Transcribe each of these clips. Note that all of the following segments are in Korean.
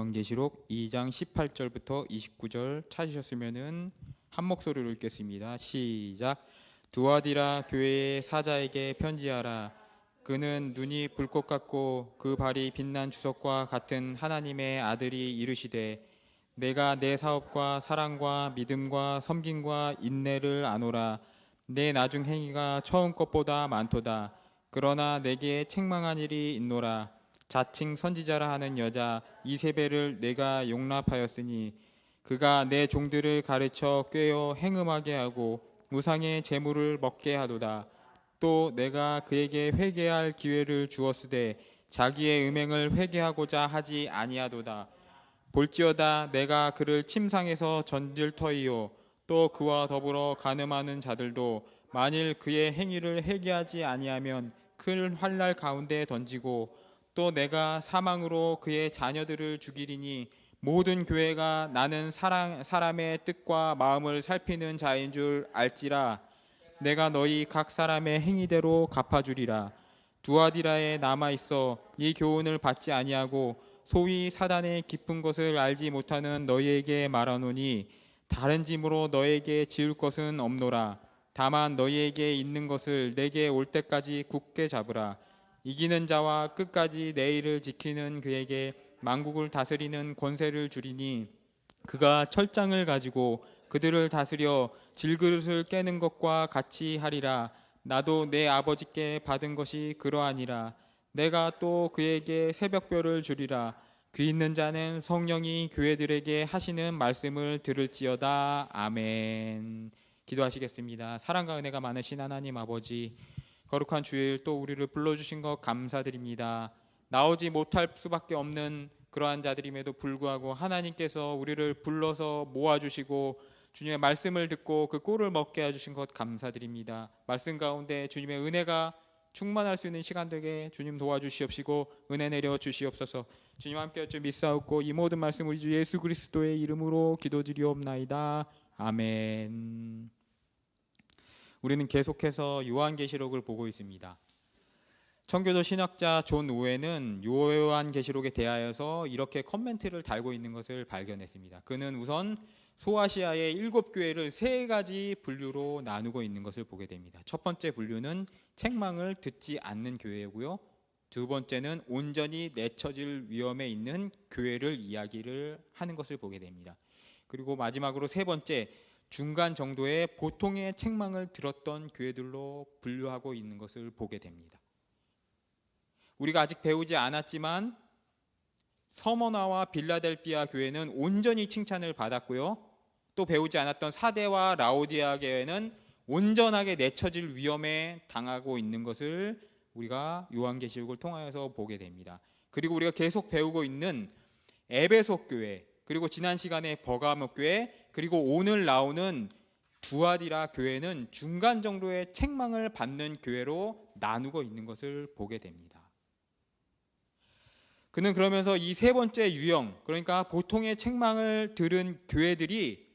요한계시록 2장 18절부터 29절 찾으셨으면은 한 목소리로 읽겠습니다. 시작. 두아디라 교회의 사자에게 편지하라. 그는 눈이 불꽃 같고 그 발이 빛난 주석과 같은 하나님의 아들이 이르시되, 내가 내 사업과 사랑과 믿음과 섬김과 인내를 아노라. 내 나중 행위가 처음 것보다 많도다. 그러나 내게 책망한 일이 있노라. 자칭 선지자라 하는 여자 이세벨을 내가 용납하였으니 그가 내 종들을 가르쳐 꾀어 행음하게 하고 우상의 제물을 먹게 하도다. 또 내가 그에게 회개할 기회를 주었으되 자기의 음행을 회개하고자 하지 아니하도다. 볼지어다 내가 그를 침상에서 던질 터이요 또 그와 더불어 간음하는 자들도 만일 그의 행위를 회개하지 아니하면 큰 환날 가운데 던지고, 또 내가 사망으로 그의 자녀들을 죽이리니 모든 교회가 나는 사람의 뜻과 마음을 살피는 자인 줄 알지라. 내가 너희 각 사람의 행위대로 갚아주리라. 두아디라에 남아있어 이 교훈을 받지 아니하고 소위 사단의 깊은 것을 알지 못하는 너희에게 말하노니, 다른 짐으로 너희에게 지을 것은 없노라. 다만 너희에게 있는 것을 내게 올 때까지 굳게 잡으라. 이기는 자와 끝까지 내 일을 지키는 그에게 만국을 다스리는 권세를 주리니 그가 철장을 가지고 그들을 다스려 질그릇을 깨는 것과 같이 하리라. 나도 내 아버지께 받은 것이 그러하니라. 내가 또 그에게 새벽별을 주리라. 귀 있는 자는 성령이 교회들에게 하시는 말씀을 들을지어다. 아멘. 기도하시겠습니다. 사랑과 은혜가 많으신 하나님 아버지, 거룩한 주일 또 우리를 불러주신 것 감사드립니다. 나오지 못할 수밖에 없는 그러한 자들임에도 불구하고 하나님께서 우리를 불러서 모아주시고 주님의 말씀을 듣고 그 꼴을 먹게 해주신 것 감사드립니다. 말씀 가운데 주님의 은혜가 충만할 수 있는 시간 되게 주님 도와주시옵시고 은혜 내려 주시옵소서. 주님 함께 주 믿사옵고 이 모든 말씀 우리 주 예수 그리스도의 이름으로 기도드리옵나이다. 아멘. 우리는 계속해서 요한계시록을 보고 있습니다. 청교도 신학자 존 오웬은 요한계시록에 대하여서 이렇게 커멘트를 달고 있는 것을 발견했습니다. 그는 우선 소아시아의 7교회를 3가지 분류로 나누고 있는 것을 보게 됩니다. 첫 번째 분류는 책망을 듣지 않는 교회고요. 두 번째는 온전히 내쳐질 위험에 있는 교회를 이야기를 하는 것을 보게 됩니다. 그리고 마지막으로 세 번째, 중간 정도의 보통의 책망을 들었던 교회들로 분류하고 있는 것을 보게 됩니다. 우리가 아직 배우지 않았지만 서머나와 빌라델피아 교회는 온전히 칭찬을 받았고요. 또 배우지 않았던 사데와 라오디아 교회는 온전하게 내쳐질 위험에 당하고 있는 것을 우리가 요한계시록을 통하여서 보게 됩니다. 그리고 우리가 계속 배우고 있는 에베소 교회, 그리고 지난 시간에 버가모 교회, 그리고 오늘 나오는 두아디라 교회는 중간 정도의 책망을 받는 교회로 나누고 있는 것을 보게 됩니다. 그는 그러면서 이 세 번째 유형, 그러니까 보통의 책망을 들은 교회들이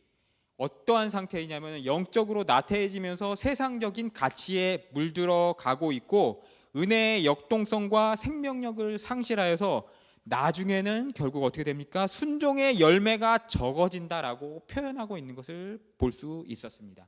어떠한 상태이냐면 영적으로 나태해지면서 세상적인 가치에 물들어 가고 있고 은혜의 역동성과 생명력을 상실하여서 나중에는 결국 어떻게 됩니까? 순종의 열매가 적어진다라고 표현하고 있는 것을 볼 수 있었습니다.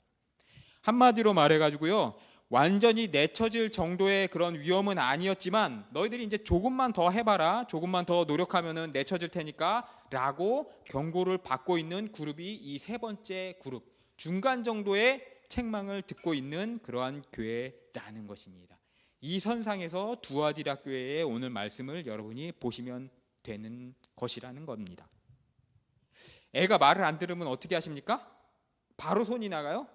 한마디로 말해가지고요, 완전히 내쳐질 정도의 그런 위험은 아니었지만 너희들이 이제 조금만 더 해봐라, 조금만 더 노력하면은 내쳐질 테니까 라고 경고를 받고 있는 그룹이 이 세 번째 그룹, 중간 정도의 책망을 듣고 있는 그러한 교회라는 것입니다. 이 선상에서 두아디라 교회의 오늘 말씀을 여러분이 보시면 되는 것이라는 겁니다. 애가 말을 안 들으면 어떻게 하십니까? 바로 손이 나가요?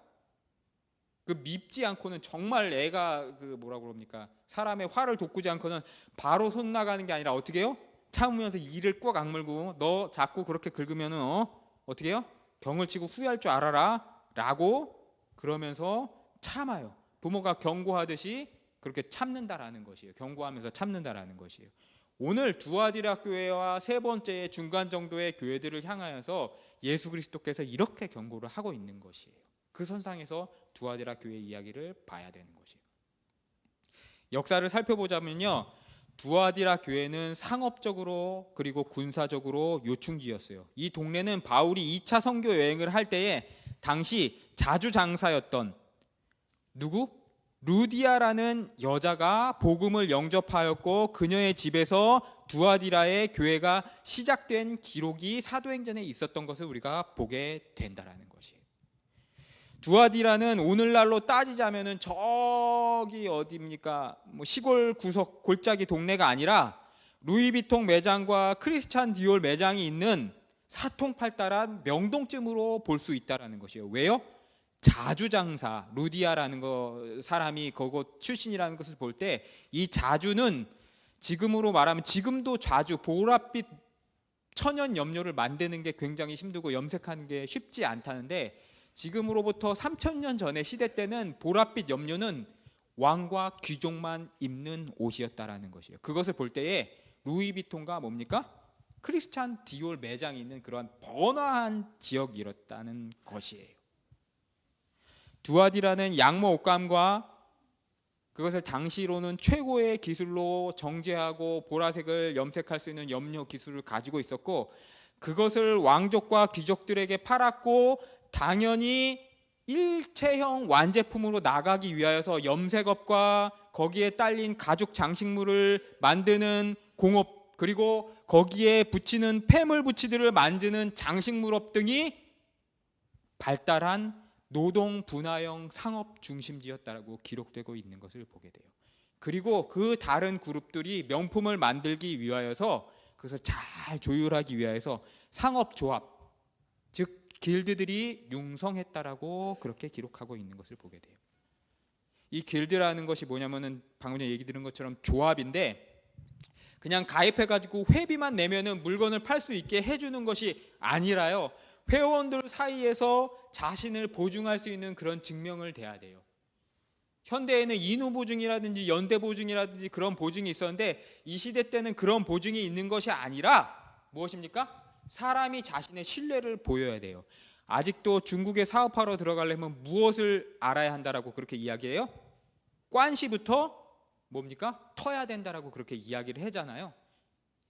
그 밉지 않고는, 정말 애가 그 뭐라고 그럽니까? 사람의 화를 돋구지 않고는 바로 손 나가는 게 아니라 어떻게 해요? 참으면서 이를 꾹 악물고, 너 자꾸 그렇게 긁으면은 어떻게 해요? 경을 치고 후회할 줄 알아라 라고 그러면서 참아요. 부모가 경고하듯이 그렇게 참는다라는 것이에요. 경고하면서 참는다라는 것이에요. 오늘 두아디라 교회와 세 번째 중간 정도의 교회들을 향하여서 예수 그리스도께서 이렇게 경고를 하고 있는 것이에요. 그 선상에서 두아디라 교회 이야기를 봐야 되는 것이에요. 역사를 살펴보자면요, 두아디라 교회는 상업적으로 그리고 군사적으로 요충지였어요. 이 동네는 바울이 2차 선교 여행을 할 때에 당시 자주장사였던 누구? 루디아라는 여자가 복음을 영접하였고 그녀의 집에서 두아디라의 교회가 시작된 기록이 사도행전에 있었던 것을 우리가 보게 된다라는 것이에요. 두아디라는 오늘날로 따지자면은 저기 어디입니까? 뭐 시골 구석 골짜기 동네가 아니라 루이비통 매장과 크리스찬 디올 매장이 있는 사통팔달한 명동쯤으로 볼 수 있다라는 것이에요. 왜요? 자주장사 루디아라는 사람이 그곳 출신이라는 것을 볼 때 이 자주는 지금으로 말하면 지금도 자주 보랏빛 천연 염료를 만드는 게 굉장히 힘들고 염색하는 게 쉽지 않다는데 지금으로부터 3000년 전의 시대 때는 보랏빛 염료는 왕과 귀족만 입는 옷이었다라는 것이에요. 그것을 볼 때에 루이비통과 뭡니까? 크리스찬 디올 매장이 있는 그러한 번화한 지역이었다는 것이에요. 두아디라는 양모 옷감과 그것을 당시로는 최고의 기술로 정제하고 보라색을 염색할 수 있는 염료 기술을 가지고 있었고 그것을 왕족과 귀족들에게 팔았고 당연히 일체형 완제품으로 나가기 위하여서 염색업과 거기에 딸린 가죽 장식물을 만드는 공업 그리고 거기에 붙이는 폐물 부치들을 만드는 장식물업 등이 발달한 노동 분화형 상업 중심지였다라고 기록되고 있는 것을 보게 돼요. 그리고 그 다른 그룹들이 명품을 만들기 위하여서 그것을 잘 조율하기 위하여서 상업조합 즉 길드들이 융성했다라고 그렇게 기록하고 있는 것을 보게 돼요. 이 길드라는 것이 뭐냐면은 방금 전에 얘기 들은 것처럼 조합인데 그냥 가입해가지고 회비만 내면은 물건을 팔 수 있게 해주는 것이 아니라요. 회원들 사이에서 자신을 보증할 수 있는 그런 증명을 대야 돼요. 현대에는 인후보증이라든지 연대보증이라든지 그런 보증이 있었는데 이 시대 때는 그런 보증이 있는 것이 아니라 무엇입니까? 사람이 자신의 신뢰를 보여야 돼요. 아직도 중국에 사업하러 들어가려면 무엇을 알아야 한다라고 그렇게 이야기해요? 관시부터 뭡니까? 터야 된다라고 그렇게 이야기를 하잖아요.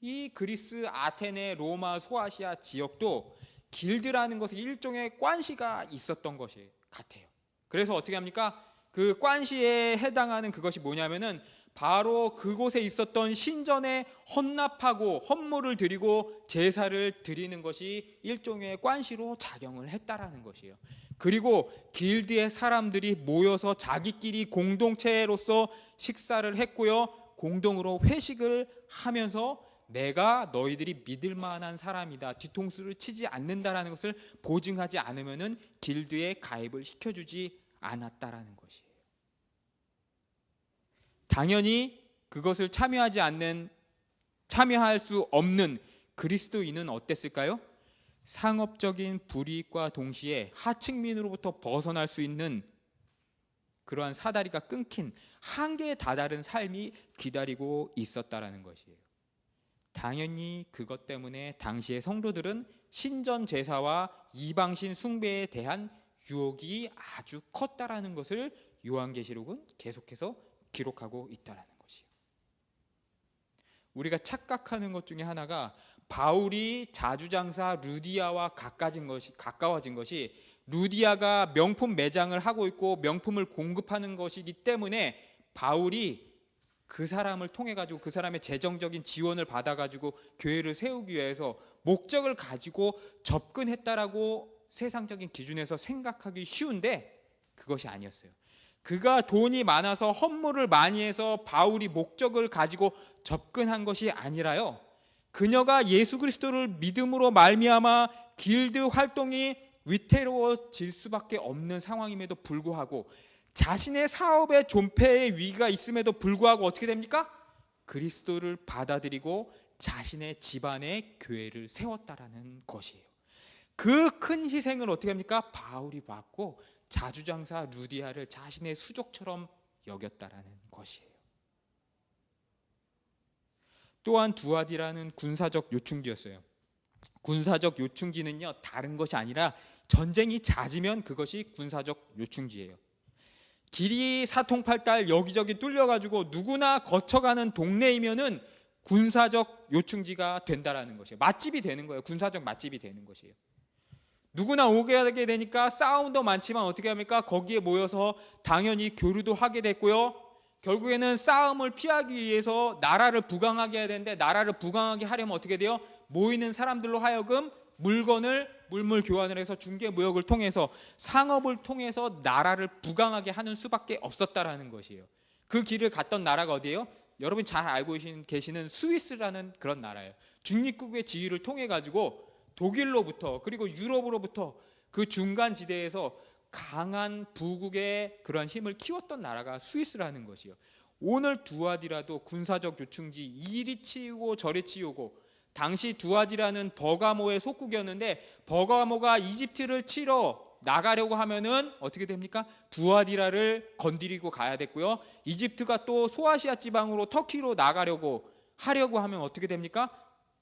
이 그리스, 아테네, 로마, 소아시아 지역도 길드라는 것이 일종의 관시가 있었던 것이 같아요. 그래서 어떻게 합니까? 그 관시에 해당하는 그것이 뭐냐면은 바로 그곳에 있었던 신전에 헌납하고 헌물을 드리고 제사를 드리는 것이 일종의 관시로 작용을 했다라는 것이에요. 그리고 길드의 사람들이 모여서 자기끼리 공동체로서 식사를 했고요. 공동으로 회식을 하면서 내가 너희들이 믿을 만한 사람이다. 뒤통수를 치지 않는다라는 것을 보증하지 않으면은 길드에 가입을 시켜주지 않았다라는 것이에요. 당연히 그것을 참여할 수 없는 그리스도인은 어땠을까요? 상업적인 불이익과 동시에 하층민으로부터 벗어날 수 있는 그러한 사다리가 끊긴 한계에 다다른 삶이 기다리고 있었다라는 것이에요. 당연히 그것 때문에 당시의 성도들은 신전 제사와 이방신 숭배에 대한 유혹이 아주 컸다라는 것을 요한계시록은 계속해서 기록하고 있다라는 것이에요. 우리가 착각하는 것 중에 하나가 바울이 자주장사 루디아와 가까워진 것이 루디아가 명품 매장을 하고 있고 명품을 공급하는 것이기 때문에 바울이 그 사람을 통해 가지고 그 사람의 재정적인 지원을 받아 가지고 교회를 세우기 위해서 목적을 가지고 접근했다라고 세상적인 기준에서 생각하기 쉬운데 그것이 아니었어요. 그가 돈이 많아서 헌물을 많이 해서 바울이 목적을 가지고 접근한 것이 아니라요. 그녀가 예수 그리스도를 믿음으로 말미암아 길드 활동이 위태로워질 수밖에 없는 상황임에도 불구하고 자신의 사업에 존폐의 위기가 있음에도 불구하고 어떻게 됩니까? 그리스도를 받아들이고 자신의 집안에 교회를 세웠다라는 것이에요. 그 큰 희생을 어떻게 합니까? 바울이 받고 자주장사 루디아를 자신의 수족처럼 여겼다라는 것이에요. 또한 두아디라는 군사적 요충지였어요. 군사적 요충지는요 다른 것이 아니라 전쟁이 잦으면 그것이 군사적 요충지예요. 길이 사통팔달 여기저기 뚫려가지고 누구나 거쳐가는 동네이면은 군사적 요충지가 된다라는 것이에요. 맛집이 되는 거예요. 군사적 맛집이 되는 것이에요. 누구나 오게 하게 되니까 싸움도 많지만 어떻게 합니까? 거기에 모여서 당연히 교류도 하게 됐고요. 결국에는 싸움을 피하기 위해서 나라를 부강하게 해야 되는데, 나라를 부강하게 하려면 어떻게 돼요? 모이는 사람들로 하여금 물건을 물물 교환을 해서 중개무역을 통해서 상업을 통해서 나라를 부강하게 하는 수밖에 없었다라는 것이에요. 그 길을 갔던 나라가 어디예요? 여러분 잘 알고 계시는 스위스라는 그런 나라예요. 중립국의 지위를 통해 가지고 독일로부터 그리고 유럽으로부터 그 중간 지대에서 강한 부국의 그런 힘을 키웠던 나라가 스위스라는 것이요. 오늘 두아디라도 군사적 요충지, 이리 치우고 저리 치우고, 당시 두아디라는 버가모의 속국이었는데 버가모가 이집트를 치러 나가려고 하면은 어떻게 됩니까? 두아디라를 건드리고 가야 됐고요. 이집트가 또 소아시아 지방으로 터키로 나가려고 하면 어떻게 됩니까?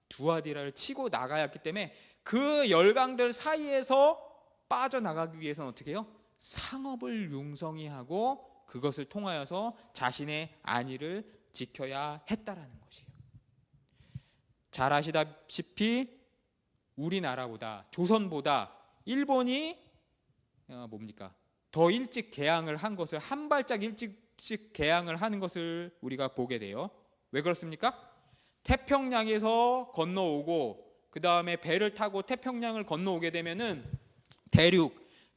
두아디라를 치고 나가야 했기 때문에 그 열강들 사이에서 빠져나가기 위해서는 어떻게 해요? 상업을 융성이하고 그것을 통하여서 자신의 안위를 지켜야 했다라는 것이에요. 잘 아시다시피 우리나라보다, 조선보다 일본이 더 일찍 개항을 한 것을, 한 발짝 일찍 개항을 하는 것을 우리가 보게 돼요. 왜 그렇습니까? 태평양에서 건너오고 그 다음에 배를 타고 태평양을 건너오게 되면은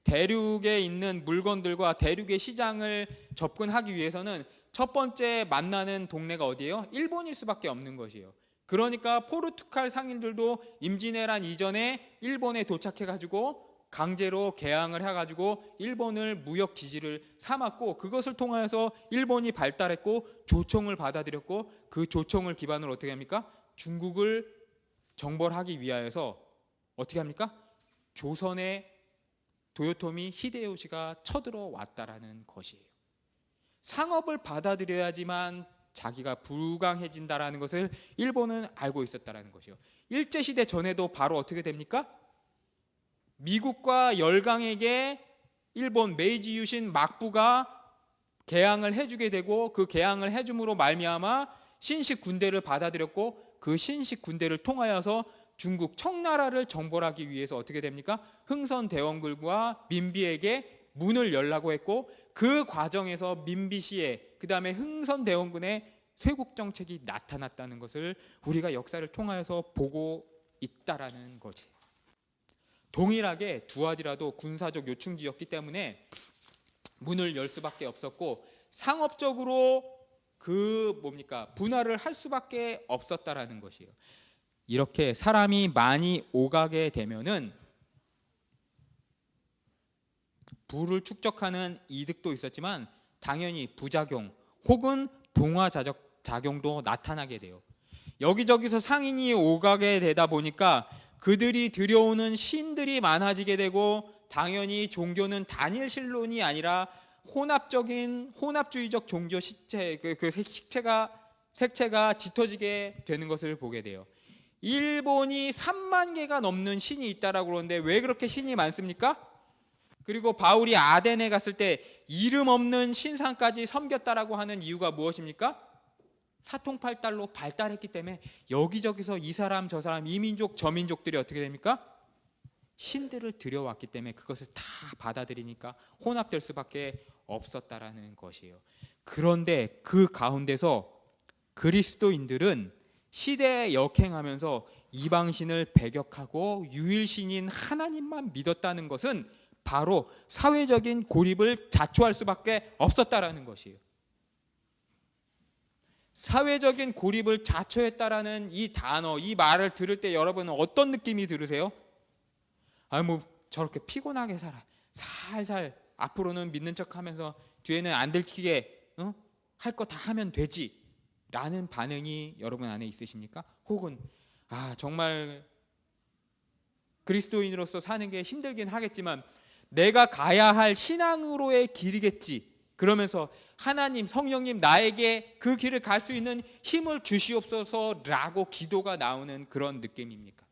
대륙에 있는 물건들과 대륙의 시장을 접근하기 위해서는 첫 번째 만나는 동네가 어디예요? 일본일 수밖에 없는 것이에요. 그러니까 포르투갈 상인들도 임진왜란 이전에 일본에 도착해가지고 강제로 개항을 해가지고 일본을 무역 기지를 삼았고, 그것을 통해서 일본이 발달했고 조총을 받아들였고, 그 조총을 기반으로 어떻게 합니까? 중국을 정벌하기 위하여서 어떻게 합니까? 조선의 도요토미 히데요시가 쳐들어왔다라는 것이에요. 상업을 받아들여야지만 자기가 부강해진다라는 것을 일본은 알고 있었다라는 것이요. 일제시대 전에도 바로 어떻게 됩니까? 미국과 열강에게 일본 메이지 유신 막부가 개항을 해주게 되고, 그 개항을 해줌으로 말미암아 신식 군대를 받아들였고, 그 신식 군대를 통하여서 중국 청나라를 정벌하기 위해서 어떻게 됩니까? 흥선대원군과 민비에게 문을 열라고 했고, 그 과정에서 민비시의 그 다음에 흥선대원군의 쇄국 정책이 나타났다는 것을 우리가 역사를 통하여서 보고 있다라는 거지. 동일하게 두아디라도 군사적 요충지였기 때문에 문을 열 수밖에 없었고, 상업적으로 분할을 할 수밖에 없었다라는 것이에요. 이렇게 사람이 많이 오가게 되면은 부를 축적하는 이득도 있었지만 당연히 부작용 혹은 동화작용도 나타나게 돼요. 여기저기서 상인이 오가게 되다 보니까 그들이 들여오는 신들이 많아지게 되고, 당연히 종교는 단일 신론이 아니라 혼합주의적 종교 색채가 짙어지게 되는 것을 보게 돼요. 일본이 3만 개가 넘는 신이 있다라고 그러는데 왜 그렇게 신이 많습니까? 그리고 바울이 아덴에 갔을 때 이름 없는 신상까지 섬겼다라고 하는 이유가 무엇입니까? 사통팔달로 발달했기 때문에 여기저기서 이 사람 저 사람, 이 민족 저 민족들이 어떻게 됩니까? 신들을 들여왔기 때문에 그것을 다 받아들이니까 혼합될 수밖에 없었다라는 것이에요. 그런데 그 가운데서 그리스도인들은 시대에 역행하면서 이방신을 배격하고 유일신인 하나님만 믿었다는 것은 바로 사회적인 고립을 자초할 수밖에 없었다라는 것이에요. 사회적인 고립을 자초했다라는 이 단어, 이 말을 들을 때 여러분은 어떤 느낌이 들으세요? 저렇게 피곤하게 살아, 살살 앞으로는 믿는 척하면서 뒤에는 안 들키게 할 거 다 하면 되지 라는 반응이 여러분 안에 있으십니까? 혹은 정말 그리스도인으로서 사는 게 힘들긴 하겠지만 내가 가야 할 신앙으로의 길이겠지, 그러면서 하나님, 성령님 나에게 그 길을 갈 수 있는 힘을 주시옵소서라고 기도가 나오는 그런 느낌입니까?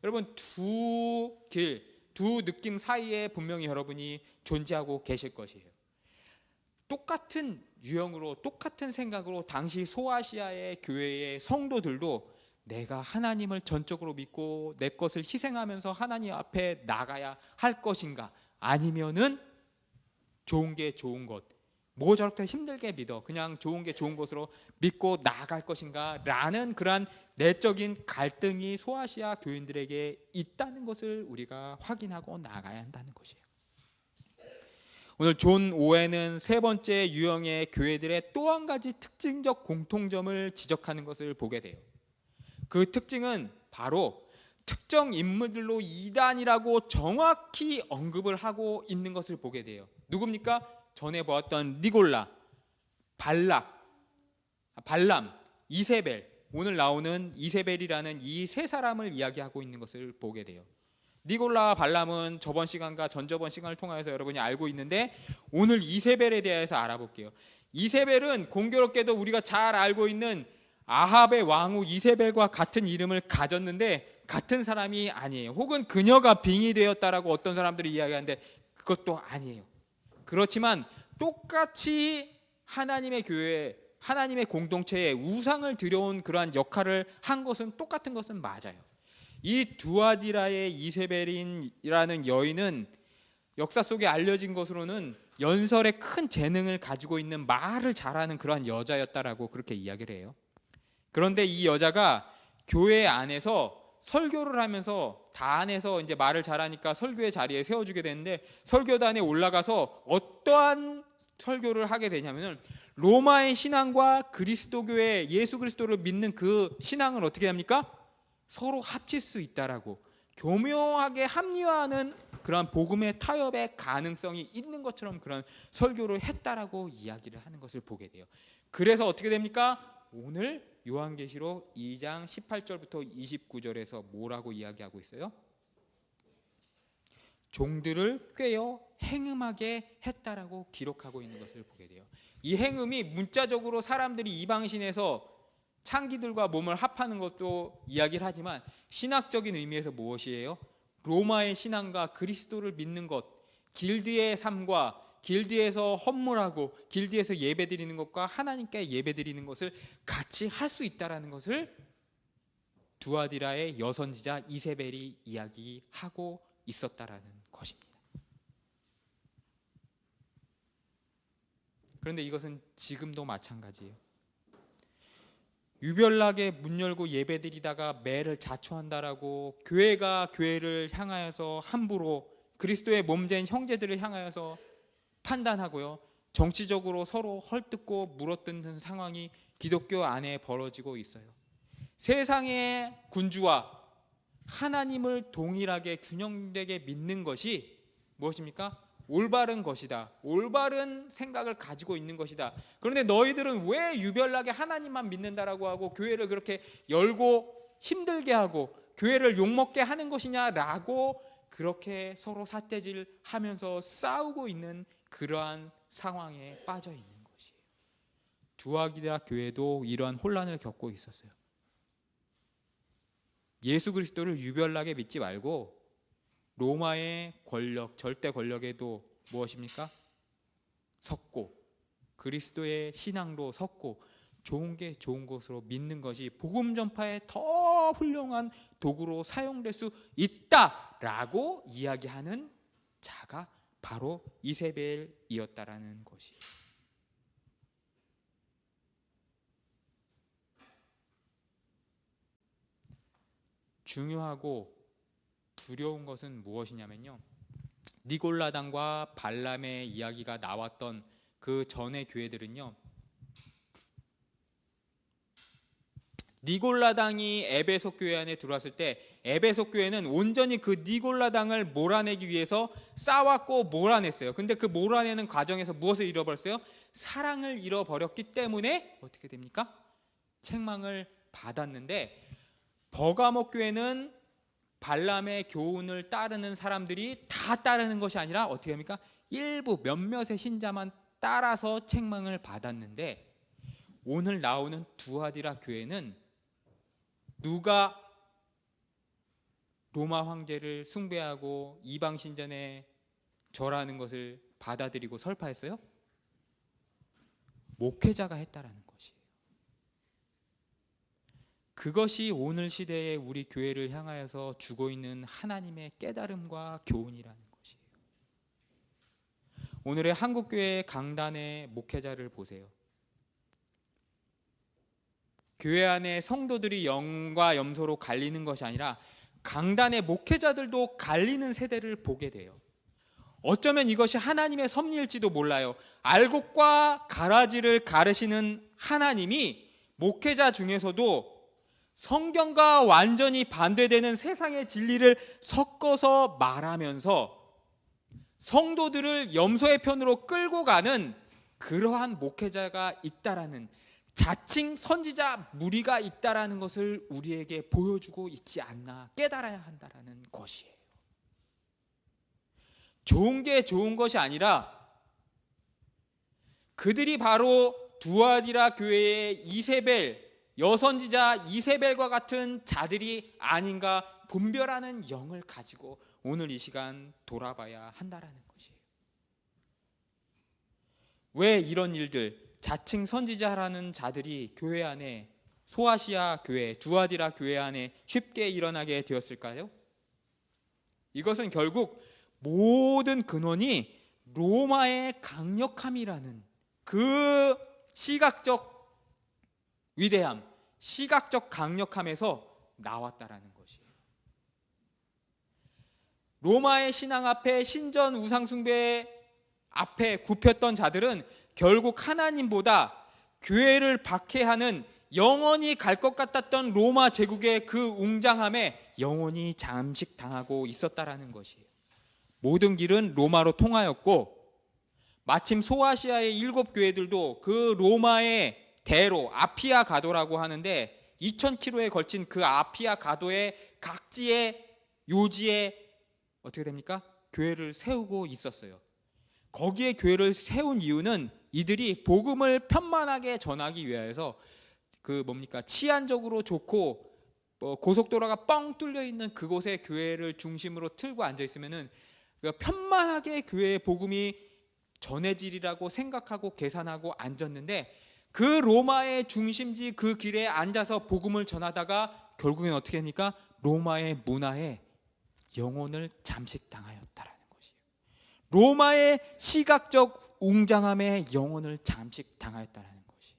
여러분, 두 느낌 사이에 분명히 여러분이 존재하고 계실 것이에요. 똑같은 유형으로 똑같은 생각으로 당시 소아시아의 교회의 성도들도 내가 하나님을 전적으로 믿고 내 것을 희생하면서 하나님 앞에 나가야 할 것인가, 아니면은 좋은 게 좋은 것, 뭐 저렇게 힘들게 믿어, 그냥 좋은 게 좋은 것으로 믿고 나아갈 것인가 라는 그러한 내적인 갈등이 소아시아 교인들에게 있다는 것을 우리가 확인하고 나아가야 한다는 것이에요. 오늘 존 오웬은 세 번째 유형의 교회들의 또 한 가지 특징적 공통점을 지적하는 것을 보게 돼요. 그 특징은 바로 특정 인물들로 이단이라고 정확히 언급을 하고 있는 것을 보게 돼요. 누굽니까? 전에 보았던 니골라, 발람, 이세벨, 오늘 나오는 이세벨이라는 이 세 사람을 이야기하고 있는 것을 보게 돼요. 니골라와 발람은 저번 시간과 전저번 시간을 통해서 여러분이 알고 있는데, 오늘 이세벨에 대해서 알아볼게요. 이세벨은 공교롭게도 우리가 잘 알고 있는 아합의 왕후 이세벨과 같은 이름을 가졌는데 같은 사람이 아니에요. 혹은 그녀가 빙의 되었다라고 어떤 사람들이 이야기하는데 그것도 아니에요. 그렇지만 똑같이 하나님의 교회, 하나님의 공동체에 우상을 들여온 그러한 역할을 한 것은 똑같은 것은 맞아요. 이 두아디라의 이세벨이라는 여인은 역사 속에 알려진 것으로는 연설에 큰 재능을 가지고 있는, 말을 잘하는 그러한 여자였다라고 그렇게 이야기를 해요. 그런데 이 여자가 교회 안에서 설교를 하면서 다 안에서 이제 말을 잘하니까 설교의 자리에 세워주게 되는데, 설교단에 올라가서 어떠한 설교를 하게 되냐면은 로마의 신앙과 그리스도교의 예수 그리스도를 믿는 그 신앙을 어떻게 합니까? 서로 합칠 수 있다라고, 교묘하게 합리화하는 그런 복음의 타협의 가능성이 있는 것처럼 그런 설교를 했다라고 이야기를 하는 것을 보게 돼요. 그래서 어떻게 됩니까? 오늘 요한계시록 2장 18절부터 29절에서 뭐라고 이야기하고 있어요? 종들을 꿰어 행음하게 했다라고 기록하고 있는 것을 보게 돼요. 이 행음이 문자적으로 사람들이 이방신에서 창기들과 몸을 합하는 것도 이야기를 하지만, 신학적인 의미에서 무엇이에요? 로마의 신앙과 그리스도를 믿는 것, 길드의 삶과 길드에서 헌물하고 길드에서 예배드리는 것과 하나님께 예배드리는 것을 같이 할 수 있다라는 것을 두아디라의 여선지자 이세벨이 이야기하고 있었다라는 것입니다. 그런데 이것은 지금도 마찬가지예요. 유별나게 문 열고 예배드리다가 매를 자초한다라고 교회가 교회를 향하여서 함부로 그리스도의 몸된 형제들을 향하여서 판단하고요, 정치적으로 서로 헐뜯고 물어뜯는 상황이 기독교 안에 벌어지고 있어요. 세상의 군주와 하나님을 동일하게 균형되게 믿는 것이 무엇입니까? 올바른 것이다, 올바른 생각을 가지고 있는 것이다. 그런데 너희들은 왜 유별나게 하나님만 믿는다라고 하고 교회를 그렇게 열고 힘들게 하고 교회를 욕먹게 하는 것이냐라고 그렇게 서로 삿대질하면서 싸우고 있는 그러한 상황에 빠져 있는 것이에요. 두아디라 교회도 이러한 혼란을 겪고 있었어요. 예수 그리스도를 유별나게 믿지 말고 로마의 권력, 절대 권력에도 무엇입니까? 섰고, 그리스도의 신앙로 섰고, 좋은 게 좋은 것으로 믿는 것이 복음 전파에 더 훌륭한 도구로 사용될 수 있다라고 이야기하는 자가 바로 이세벨이었다라는 것이에요. 중요하고 두려운 것은 무엇이냐면요, 니골라당과 발람의 이야기가 나왔던 그 전의 교회들은요, 니골라당이 에베소 교회 안에 들어왔을 때 에베소 교회는 온전히 그 니골라당을 몰아내기 위해서 싸웠고 몰아냈어요. 근데 그 몰아내는 과정에서 무엇을 잃어버렸어요? 사랑을 잃어버렸기 때문에 어떻게 됩니까? 책망을 받았는데, 버가모 교회는 발람의 교훈을 따르는 사람들이 다 따르는 것이 아니라 어떻게 합니까? 일부 몇몇의 신자만 따라서 책망을 받았는데, 오늘 나오는 두아디라 교회는 누가 로마 황제를 숭배하고 이방 신전에 절하는 것을 받아들이고 설파했어요? 목회자가 했다라는 것이에요. 그것이 오늘 시대에 우리 교회를 향하여서 주고 있는 하나님의 깨달음과 교훈이라는 것이에요. 오늘의 한국교회 강단의 목회자를 보세요. 교회 안에 성도들이 염과 염소로 갈리는 것이 아니라 강단의 목회자들도 갈리는 세대를 보게 돼요. 어쩌면 이것이 하나님의 섭리일지도 몰라요. 알곡과 가라지를 가르시는 하나님이 목회자 중에서도 성경과 완전히 반대되는 세상의 진리를 섞어서 말하면서 성도들을 염소의 편으로 끌고 가는 그러한 목회자가 있다라는, 자칭 선지자 무리가 있다라는 것을 우리에게 보여주고 있지 않나 깨달아야 한다라는 것이에요. 좋은 게 좋은 것이 아니라 그들이 바로 두아디라 교회의 이세벨, 여선지자 이세벨과 같은 자들이 아닌가 분별하는 영을 가지고 오늘 이 시간 돌아봐야 한다라는 것이에요. 왜 이런 일들, 자칭 선지자라는 자들이 교회 안에, 소아시아 교회, 두아디라 교회 안에 쉽게 일어나게 되었을까요? 이것은 결국 모든 근원이 로마의 강력함이라는 그 시각적 위대함, 시각적 강력함에서 나왔다라는 것이에요. 로마의 신앙 앞에, 신전 우상 숭배 앞에 굽혔던 자들은 결국 하나님보다 교회를 박해하는, 영원히 갈 것 같았던 로마 제국의 그 웅장함에 영원히 잠식당하고 있었다라는 것이에요. 모든 길은 로마로 통하였고, 마침 소아시아의 7교회들도 그 로마의 대로 아피아 가도라고 하는데 2000km에 걸친 그 아피아 가도의 각지의 요지에 어떻게 됩니까? 교회를 세우고 있었어요. 거기에 교회를 세운 이유는 이들이 복음을 편만하게 전하기 위하여서 치안적으로 좋고 고속도로가 뻥 뚫려 있는 그곳에 교회를 중심으로 틀고 앉아 있으면은 편만하게 교회의 복음이 전해지리라고 생각하고 계산하고 앉았는데, 그 로마의 중심지 그 길에 앉아서 복음을 전하다가 결국엔 어떻게 됩니까? 로마의 문화에 영혼을 잠식당하였다라는 것이에요. 로마의 시각적 웅장함에 영혼을 잠식당하였다라는 것이에요.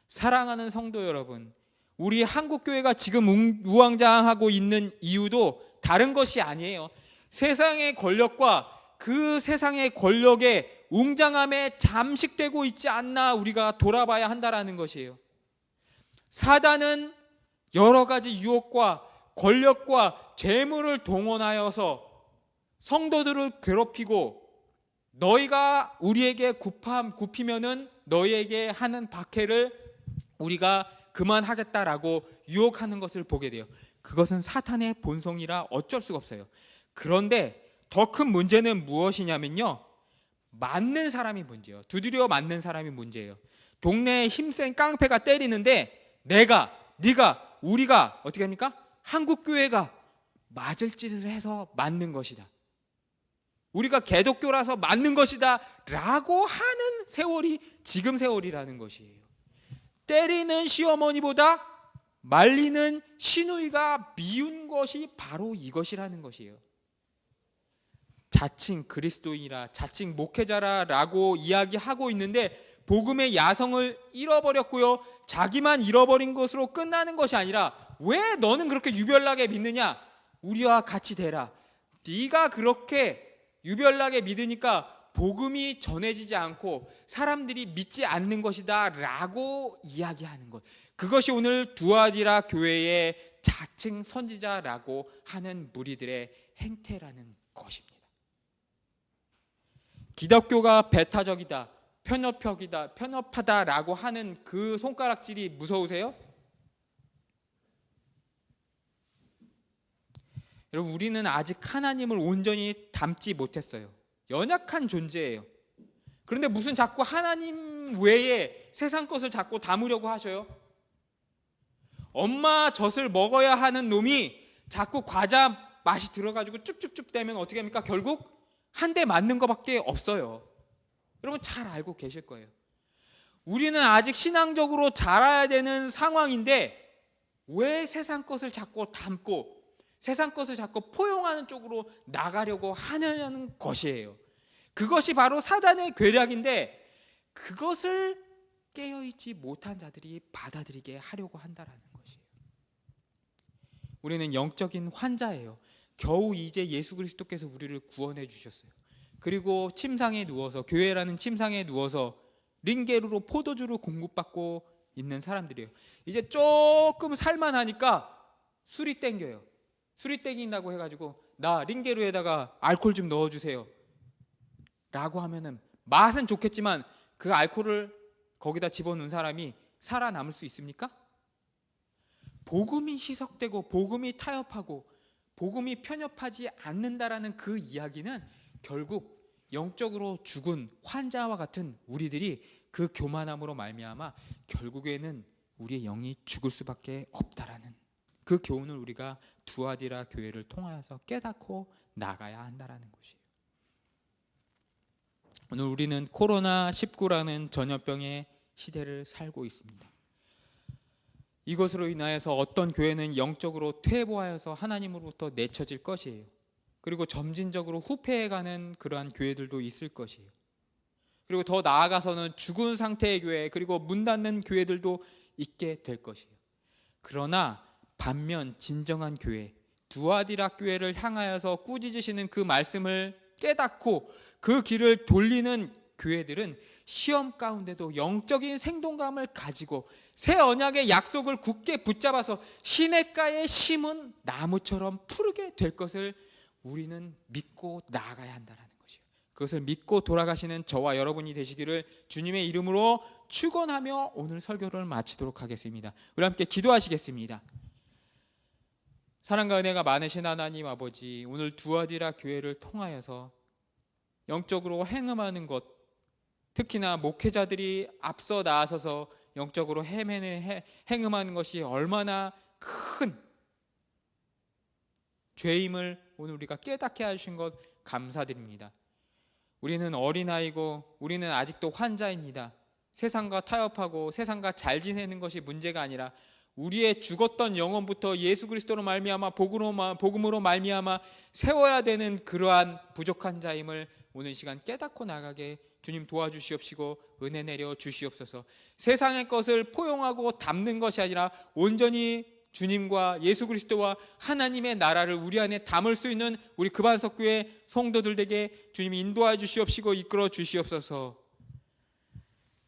사랑하는 성도 여러분, 우리 한국교회가 지금 우왕좌왕하고 있는 이유도 다른 것이 아니에요. 세상의 권력과 그 세상의 권력의 웅장함에 잠식되고 있지 않나 우리가 돌아봐야 한다라는 것이에요. 사단은 여러 가지 유혹과 권력과 재물을 동원하여서 성도들을 괴롭히고, 너희가 우리에게 굽히면은 너희에게 하는 박해를 우리가 그만하겠다라고 유혹하는 것을 보게 돼요. 그것은 사탄의 본성이라 어쩔 수가 없어요. 그런데 더 큰 문제는 무엇이냐면요, 맞는 사람이 문제예요. 두드려 맞는 사람이 문제예요. 동네에 힘센 깡패가 때리는데 네가, 우리가 어떻게 합니까? 한국교회가 맞을 짓을 해서 맞는 것이다, 우리가 개독교라서 맞는 것이다 라고 하는 세월이 지금 세월이라는 것이에요. 때리는 시어머니보다 말리는 시누이가 미운 것이 바로 이것이라는 것이에요. 자칭 그리스도인이라, 자칭 목회자라고 이야기하고 있는데 복음의 야성을 잃어버렸고요, 자기만 잃어버린 것으로 끝나는 것이 아니라, 왜 너는 그렇게 유별나게 믿느냐? 우리와 같이 되라. 네가 그렇게 유별나게 믿으니까 복음이 전해지지 않고 사람들이 믿지 않는 것이다 라고 이야기하는 것, 그것이 오늘 두아디라 교회의 자칭 선지자라고 하는 무리들의 행태라는 것입니다. 기독교가 배타적이다, 편협하다라고 하는 그 손가락질이 무서우세요? 여러분, 우리는 아직 하나님을 온전히 닮지 못했어요. 연약한 존재예요. 그런데 무슨 자꾸 하나님 외에 세상 것을 자꾸 담으려고 하셔요? 엄마 젖을 먹어야 하는 놈이 자꾸 과자 맛이 들어가지고 쭉쭉쭉 되면 어떻게 합니까? 결국 한 대 맞는 것밖에 없어요. 여러분 잘 알고 계실 거예요. 우리는 아직 신앙적으로 자라야 되는 상황인데 왜 세상 것을 자꾸 담고 세상 것을 자꾸 포용하는 쪽으로 나가려고 하느냐는 것이에요. 그것이 바로 사단의 괴략인데 그것을 깨어있지 못한 자들이 받아들이게 하려고 한다라는 것이에요. 우리는 영적인 환자예요. 겨우 이제 예수 그리스도께서 우리를 구원해 주셨어요. 그리고 침상에 누워서, 교회라는 침상에 누워서 링게루로 포도주를 공급받고 있는 사람들이에요. 이제 조금 살만하니까 술이 땡겨요. 술이 땡긴다고 해가지고 나 링게루에다가 알코올 좀 넣어주세요 라고 하면은 맛은 좋겠지만 그 알코올을 거기다 집어넣은 사람이 살아남을 수 있습니까? 복음이 희석되고 복음이 타협하고 복음이 편협하지 않는다라는 그 이야기는 결국 영적으로 죽은 환자와 같은 우리들이 그 교만함으로 말미암아 결국에는 우리의 영이 죽을 수밖에 없다라는 그 교훈을 우리가 두아디라 교회를 통하여서 깨닫고 나가야 한다라는 것이에요. 오늘 우리는 코로나19라는 전염병의 시대를 살고 있습니다. 이것으로 인하여서 어떤 교회는 영적으로 퇴보하여서 하나님으로부터 내쳐질 것이에요. 그리고 점진적으로 후퇴해가는 그러한 교회들도 있을 것이에요. 그리고 더 나아가서는 죽은 상태의 교회, 그리고 문 닫는 교회들도 있게 될 것이에요. 그러나 반면 진정한 교회, 두아디라 교회를 향하여서 꾸짖으시는 그 말씀을 깨닫고 그 길을 돌리는 교회들은 시험 가운데도 영적인 생동감을 가지고 새 언약의 약속을 굳게 붙잡아서 시냇가에 심은 나무처럼 푸르게 될 것을 우리는 믿고 나아가야 한다는 것이에요. 그것을 믿고 돌아가시는 저와 여러분이 되시기를 주님의 이름으로 축원하며 오늘 설교를 마치도록 하겠습니다. 우리 함께 기도하시겠습니다. 사랑과 은혜가 많으신 하나님 아버지, 오늘 두아디라 교회를 통하여서 영적으로 행음하는 것, 특히나 목회자들이 앞서 나서서 영적으로 행음하는 것이 얼마나 큰 죄임을 오늘 우리가 깨닫게 하신 것 감사드립니다. 우리는 어린아이고 우리는 아직도 환자입니다. 세상과 타협하고 세상과 잘 지내는 것이 문제가 아니라 우리의 죽었던 영혼부터 예수 그리스도로 말미암아 복음으로 말미암아 세워야 되는 그러한 부족한 자임을 오늘 시간 깨닫고 나가게 주님 도와주시옵시고 은혜 내려 주시옵소서. 세상의 것을 포용하고 담는 것이 아니라 온전히 주님과 예수 그리스도와 하나님의 나라를 우리 안에 담을 수 있는 우리 급안석교회 성도들에게 주님이 인도하여 주시옵시고 이끌어 주시옵소서.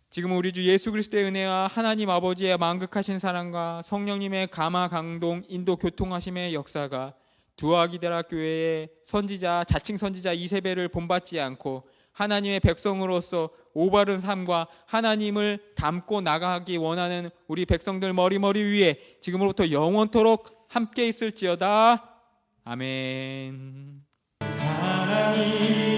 지금 우리 주 예수 그리스도의 은혜와 하나님 아버지의 만극하신 사랑과 성령님의 감화 강동 인도 교통하심의 역사가 두아디라 교회의 선지자 자칭 선지자 이세벨을 본받지 않고 하나님의 백성으로서 올바른 삶과 하나님을 닮고 나가기 원하는 우리 백성들 머리 위에 지금으로부터 영원토록 함께 있을지어다. 아멘. 사랑이